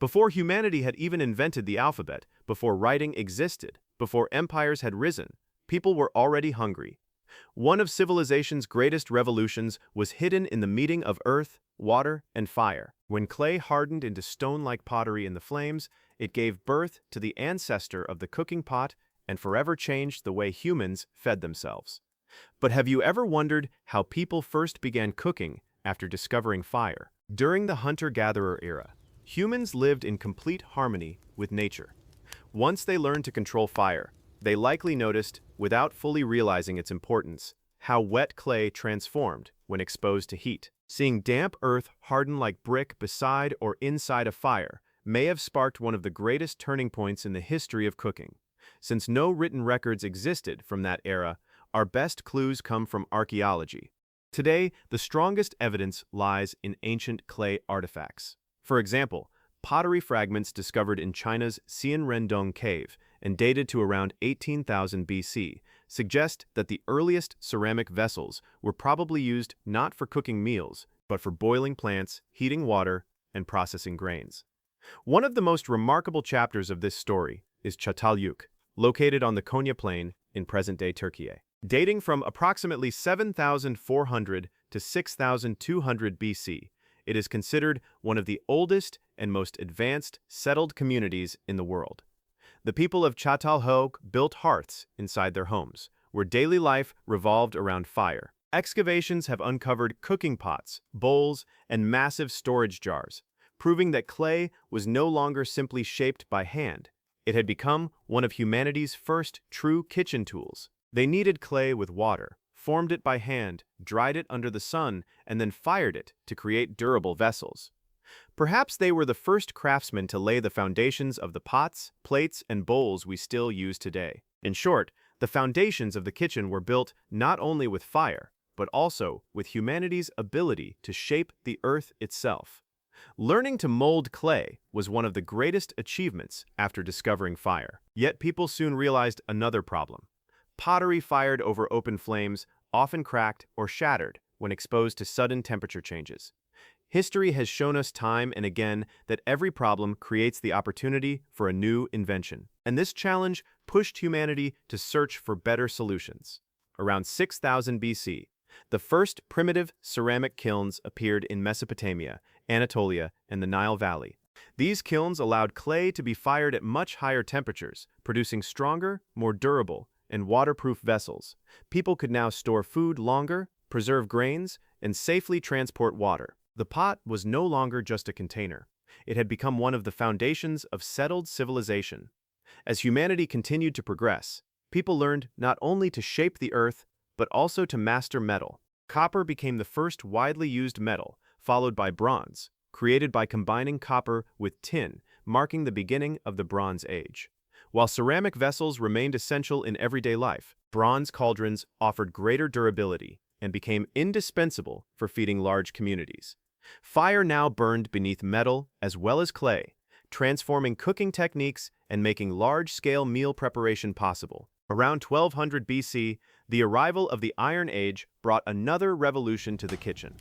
Before humanity had even invented the alphabet, before writing existed, before empires had risen, people were already hungry. One of civilization's greatest revolutions was hidden in the meeting of earth, water, and fire. When clay hardened into stone-like pottery in the flames, it gave birth to the ancestor of the cooking pot and forever changed the way humans fed themselves. But have you ever wondered how people first began cooking after discovering fire? During the hunter-gatherer era, humans lived in complete harmony with nature. Once they learned to control fire, they likely noticed, without fully realizing its importance, how wet clay transformed when exposed to heat. Seeing damp earth harden like brick beside or inside a fire may have sparked one of the greatest turning points in the history of cooking. Since no written records existed from that era, our best clues come from archaeology. Today, the strongest evidence lies in ancient clay artifacts. For example, pottery fragments discovered in China's Xianrendong cave and dated to around 18,000 BC suggest that the earliest ceramic vessels were probably used not for cooking meals, but for boiling plants, heating water, and processing grains. One of the most remarkable chapters of this story is Çatalhöyük, located on the Konya Plain in present-day Turkey. Dating from approximately 7,400 to 6,200 BC, it is considered one of the oldest and most advanced settled communities in the world. The people of Çatalhöyük built hearths inside their homes, where daily life revolved around fire. Excavations have uncovered cooking pots, bowls, and massive storage jars, proving that clay was no longer simply shaped by hand. It had become one of humanity's first true kitchen tools. They kneaded clay with water, formed it by hand, dried it under the sun, and then fired it to create durable vessels. Perhaps they were the first craftsmen to lay the foundations of the pots, plates, and bowls we still use today. In short, the foundations of the kitchen were built not only with fire, but also with humanity's ability to shape the earth itself. Learning to mold clay was one of the greatest achievements after discovering fire. Yet people soon realized another problem. Pottery fired over open flames often cracked or shattered when exposed to sudden temperature changes. History has shown us time and again that every problem creates the opportunity for a new invention. And this challenge pushed humanity to search for better solutions. Around 6000 BC, the first primitive ceramic kilns appeared in Mesopotamia, Anatolia, and the Nile Valley. These kilns allowed clay to be fired at much higher temperatures, producing stronger, more durable, and waterproof vessels. People could now store food longer, preserve grains, and safely transport water. The pot was no longer just a container. It had become one of the foundations of settled civilization. As humanity continued to progress, people learned not only to shape the earth, but also to master metal. Copper became the first widely used metal, followed by bronze, created by combining copper with tin, marking the beginning of the Bronze Age. While ceramic vessels remained essential in everyday life, bronze cauldrons offered greater durability and became indispensable for feeding large communities. Fire now burned beneath metal as well as clay, transforming cooking techniques and making large-scale meal preparation possible. Around 1200 BC, the arrival of the Iron Age brought another revolution to the kitchen.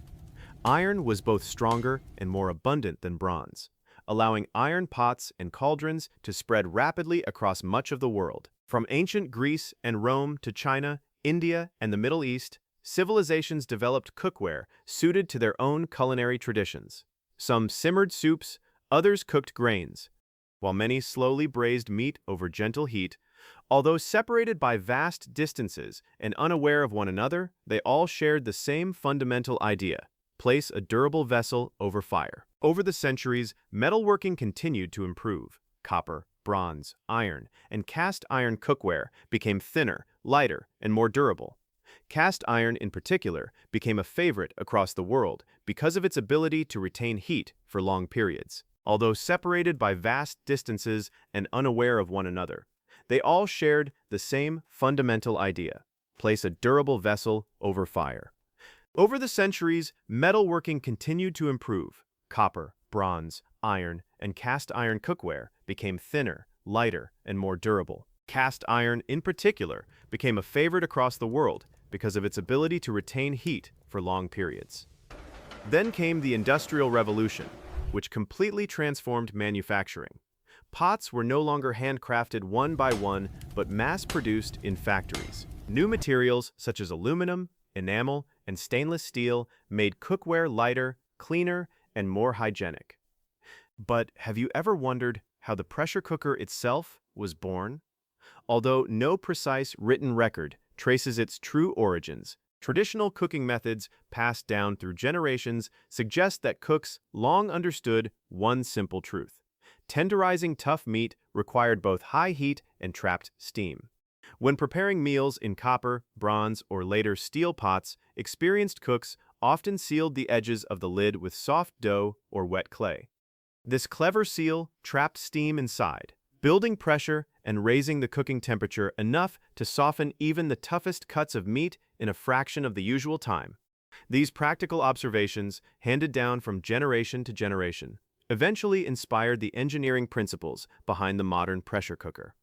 Iron was both stronger and more abundant than bronze, allowing iron pots and cauldrons to spread rapidly across much of the world. From ancient Greece and Rome to China, India, and the Middle East, civilizations developed cookware suited to their own culinary traditions. Some simmered soups, others cooked grains, while many slowly braised meat over gentle heat. Although separated by vast distances and unaware of one another, they all shared the same fundamental idea: place a durable vessel over fire. Over the centuries, metalworking continued to improve. Copper, bronze, iron, and cast iron cookware became thinner, lighter, and more durable. Cast iron, in particular, became a favorite across the world because of its ability to retain heat for long periods. Although separated by vast distances and unaware of one another, they all shared the same fundamental idea: place a durable vessel over fire. Over the centuries, metalworking continued to improve. Copper, bronze, iron, and cast iron cookware became thinner, lighter, and more durable. Cast iron, in particular, became a favorite across the world because of its ability to retain heat for long periods. Then came the Industrial Revolution. which completely transformed manufacturing. Pots were no longer handcrafted one by one, but mass-produced in factories. New materials such as aluminum, enamel, and stainless steel made cookware lighter, cleaner, and more hygienic. But have you ever wondered how the pressure cooker itself was born? Although no precise written record traces its true origins, traditional cooking methods passed down through generations suggest that cooks long understood one simple truth. Tenderizing tough meat required both high heat and trapped steam. When preparing meals in copper, bronze, or later steel pots, experienced cooks often sealed the edges of the lid with soft dough or wet clay. This clever seal trapped steam inside, building pressure and raising the cooking temperature enough to soften even the toughest cuts of meat in a fraction of the usual time. These practical observations, handed down from generation to generation, eventually inspired the engineering principles behind the modern pressure cooker.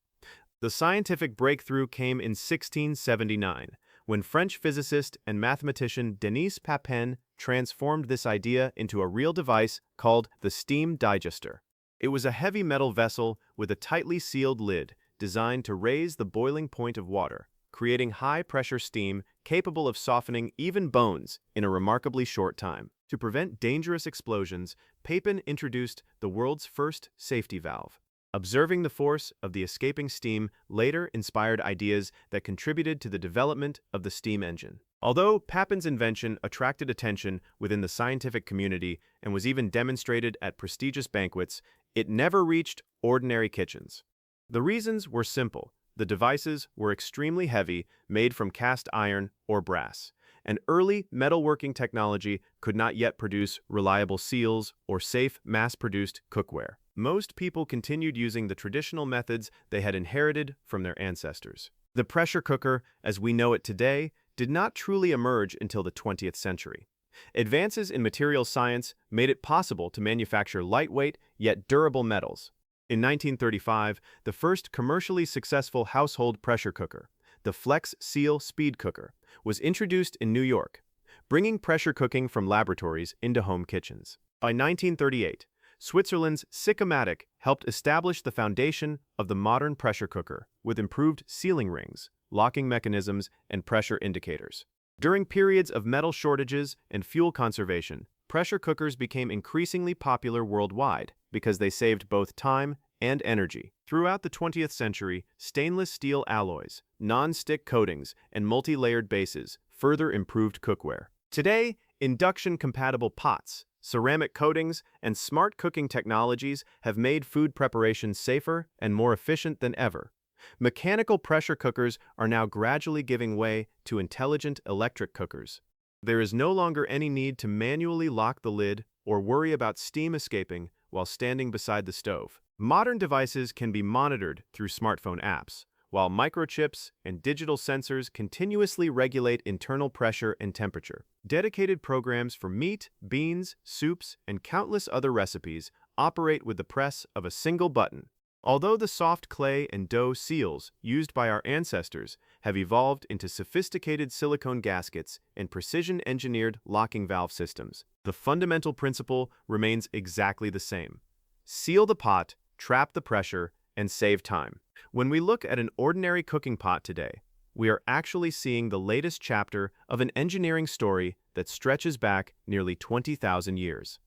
The scientific breakthrough came in 1679, when French physicist and mathematician Denis Papin transformed this idea into a real device called the steam digester. It was a heavy metal vessel with a tightly sealed lid designed to raise the boiling point of water, creating high-pressure steam capable of softening even bones in a remarkably short time. To prevent dangerous explosions, Papin introduced the world's first safety valve. Observing the force of the escaping steam later inspired ideas that contributed to the development of the steam engine. Although Papin's invention attracted attention within the scientific community and was even demonstrated at prestigious banquets, it never reached ordinary kitchens. The reasons were simple. The devices were extremely heavy, made from cast iron or brass, and early metalworking technology could not yet produce reliable seals or safe, mass-produced cookware. Most people continued using the traditional methods they had inherited from their ancestors. The pressure cooker, as we know it today, did not truly emerge until the 20th century. Advances in material science made it possible to manufacture lightweight yet durable metals. In 1935, the first commercially successful household pressure cooker, the Flex Seal Speed Cooker, was introduced in New York, bringing pressure cooking from laboratories into home kitchens. By 1938, Switzerland's Sicomatic helped establish the foundation of the modern pressure cooker with improved sealing rings, locking mechanisms, and pressure indicators. During periods of metal shortages and fuel conservation, pressure cookers became increasingly popular worldwide because they saved both time and energy. Throughout the 20th century, stainless steel alloys, non-stick coatings, and multi-layered bases further improved cookware. Today, induction-compatible pots, ceramic coatings, and smart cooking technologies have made food preparation safer and more efficient than ever. Mechanical pressure cookers are now gradually giving way to intelligent electric cookers. There is no longer any need to manually lock the lid or worry about steam escaping while standing beside the stove. Modern devices can be monitored through smartphone apps, while microchips and digital sensors continuously regulate internal pressure and temperature. Dedicated programs for meat, beans, soups, and countless other recipes operate with the press of a single button. Although the soft clay and dough seals used by our ancestors have evolved into sophisticated silicone gaskets and precision-engineered locking valve systems, the fundamental principle remains exactly the same. Seal the pot, trap the pressure, and save time. When we look at an ordinary cooking pot today, we are actually seeing the latest chapter of an engineering story that stretches back nearly 20,000 years.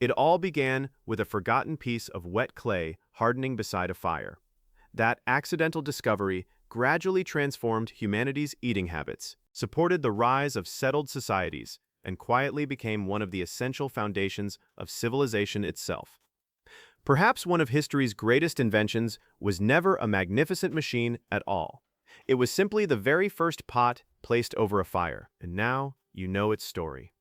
It all began with a forgotten piece of wet clay hardening beside a fire. That accidental discovery gradually transformed humanity's eating habits, supported the rise of settled societies, and quietly became one of the essential foundations of civilization itself. Perhaps one of history's greatest inventions was never a magnificent machine at all. It was simply the very first pot placed over a fire, and now you know its story.